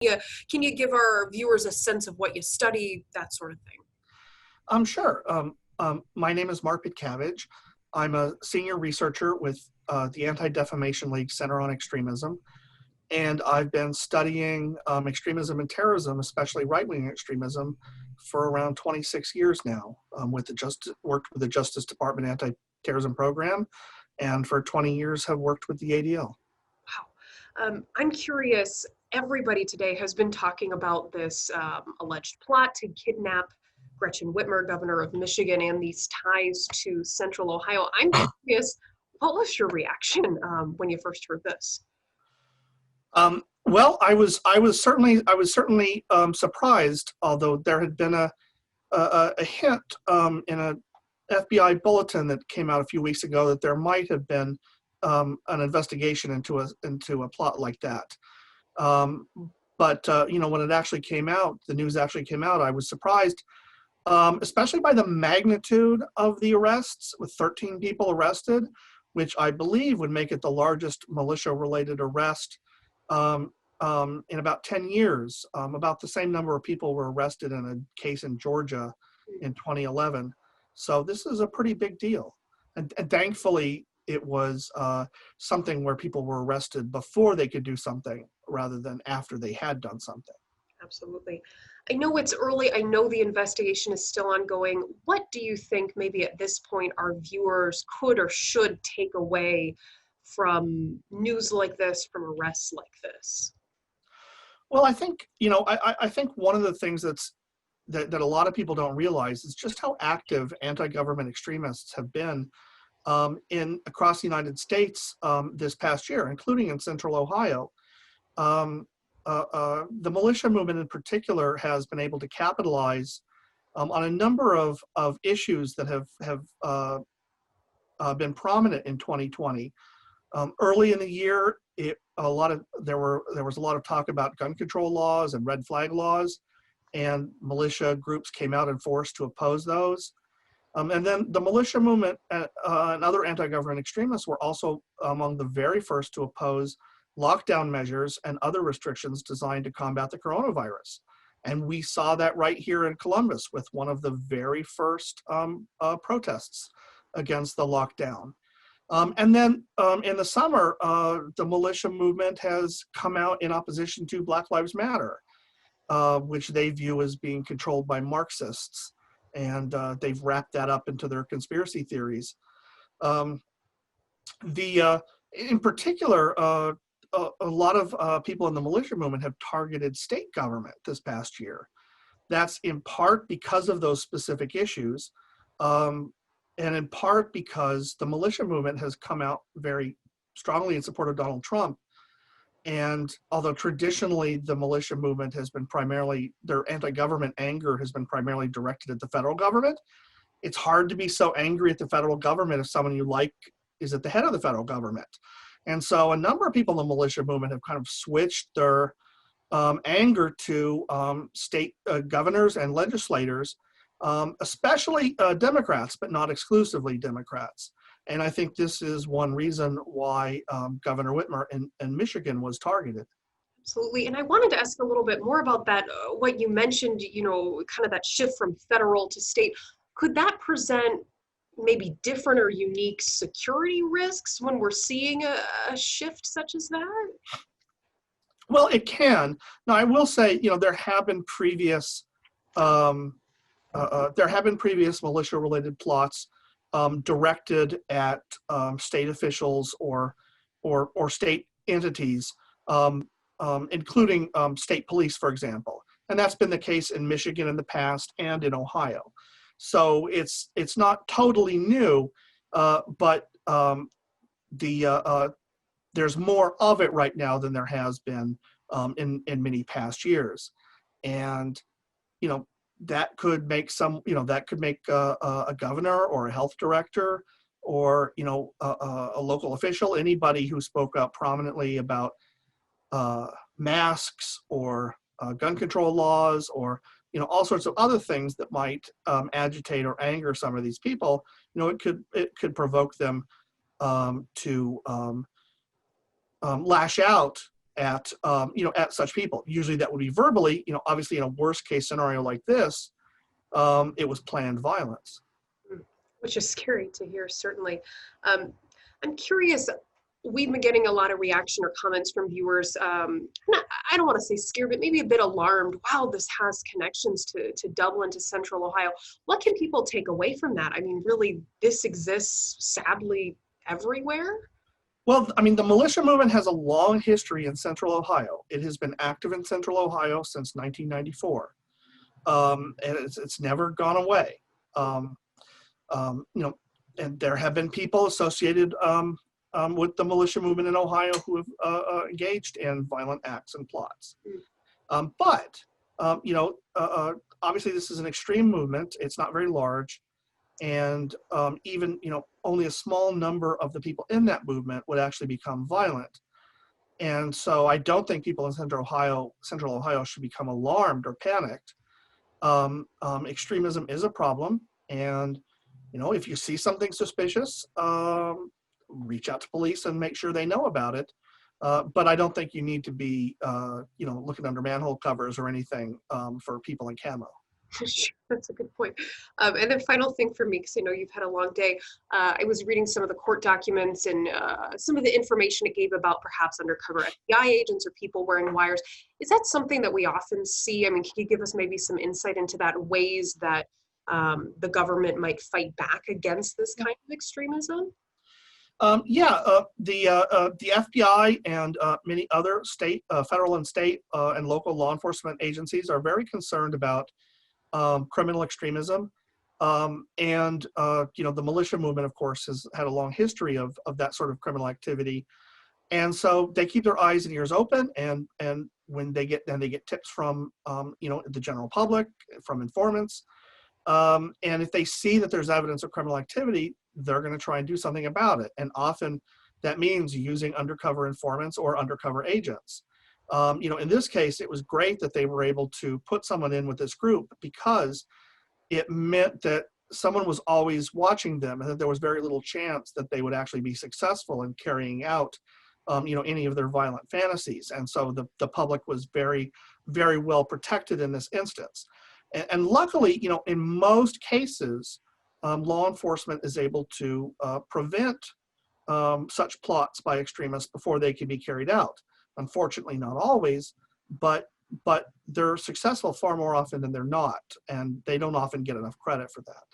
Can you give our viewers a sense of what you study, that sort of thing? Sure. My name is Mark Pitcavage. I'm a senior researcher with the Anti-Defamation League Center on Extremism, and I've been studying extremism and terrorism, especially right-wing extremism, for around 26 years now. Worked with the Justice Department Anti-Terrorism Program, and for 20 years have worked with the ADL. Wow. I'm curious, everybody today has been talking about this alleged plot to kidnap Gretchen Whitmer, governor of Michigan, and these ties to Central Ohio. I'm curious, what was your reaction when you first heard this? Well, I was certainly surprised, although there had been a hint in a FBI bulletin that came out a few weeks ago that there might have been an investigation into a plot like that. But when it actually came out, the news actually came out, I was surprised, especially by the magnitude of the arrests, with 13 people arrested, which I believe would make it the largest militia-related arrest in about 10 years. About the same number of people were arrested in a case in Georgia in 2011. So this is a pretty big deal. And thankfully, it was something where people were arrested before they could do something rather than after they had done something. Absolutely. I know it's early. I know the investigation is still ongoing. What do you think maybe at this point our viewers could or should take away from news like this, from arrests like this? Well, I think, I think one of the things that a lot of people don't realize is just how active anti-government extremists have been across the United States this past year, including in Central Ohio. The militia movement in particular has been able to capitalize on a number of issues that have been prominent in 2020. Early in the year, there was a lot of talk about gun control laws and red flag laws, and militia groups came out in force to oppose those. And then the militia movement and other anti-government extremists were also among the very first to oppose lockdown measures and other restrictions designed to combat the coronavirus. And we saw that right here in Columbus with one of the very first protests against the lockdown. And then in the summer, the militia movement has come out in opposition to Black Lives Matter, which they view as being controlled by Marxists. And they've wrapped that up into their conspiracy theories. In particular, a lot of people in the militia movement have targeted state government this past year. That's in part because of those specific issues, and in part because the militia movement has come out very strongly in support of Donald Trump. And although traditionally the militia movement has been their anti-government anger has been primarily directed at the federal government, it's hard to be so angry at the federal government if someone you like is at the head of the federal government. And so a number of people in the militia movement have kind of switched their anger to state governors and legislators, especially Democrats, but not exclusively Democrats. And I think this is one reason why Governor Whitmer in Michigan was targeted. Absolutely. And I wanted to ask a little bit more about that, what you mentioned, kind of that shift from federal to state. Could that present maybe different or unique security risks when we're seeing a shift such as that? Well, it can. Now, I will say, there have been previous militia-related plots directed at state officials or state entities, including state police, for example. And that's been the case in Michigan in the past and in Ohio. So it's not totally new, but there's more of it right now than there has been in many past years. And that could make a governor or a health director or a local official, anybody who spoke up prominently about masks or gun control laws or all sorts of other things that might agitate or anger some of these people. It could provoke them to lash out at such people. Usually that would be verbally. Obviously in a worst case scenario like this, it was planned violence. Which is scary to hear, certainly. Um, I'm curious, we've been getting a lot of reaction or comments from viewers. I don't want to say scared, but maybe a bit alarmed. Wow, this has connections to Dublin, to Central Ohio. What can people take away from that? I mean, really, this exists sadly everywhere? Well, I mean, the militia movement has a long history in Central Ohio. It has been active in Central Ohio since 1994, and it's never gone away. Um, and there have been people associated with the militia movement in Ohio who have engaged in violent acts and plots. But obviously this is an extreme movement. It's not very large, and even only a small number of the people in that movement would actually become violent. And so I don't think people in Central Ohio should become alarmed or panicked. Extremism is a problem, and if you see something suspicious, reach out to police and make sure they know about it. But I don't think you need to be, looking under manhole covers or anything for people in camo. Sure, that's a good point. And then final thing for me, because I know you've had a long day, I was reading some of the court documents and some of the information it gave about perhaps undercover FBI agents or people wearing wires. Is that something that we often see? I mean, can you give us maybe some insight into that, ways that the government might fight back against this kind of extremism? The FBI and many other federal and state and local law enforcement agencies are very concerned about criminal extremism. The militia movement, of course, has had a long history of that sort of criminal activity. And so they keep their eyes and ears open, and when they get tips from the general public, from informants, and if they see that there's evidence of criminal activity, they're going to try and do something about it. And often that means using undercover informants or undercover agents. In this case, it was great that they were able to put someone in with this group, because it meant that someone was always watching them, and that there was very little chance that they would actually be successful in carrying out any of their violent fantasies. And so the public was very, very well protected in this instance. And luckily, in most cases, law enforcement is able to prevent such plots by extremists before they can be carried out. Unfortunately, not always, but they're successful far more often than they're not, and they don't often get enough credit for that.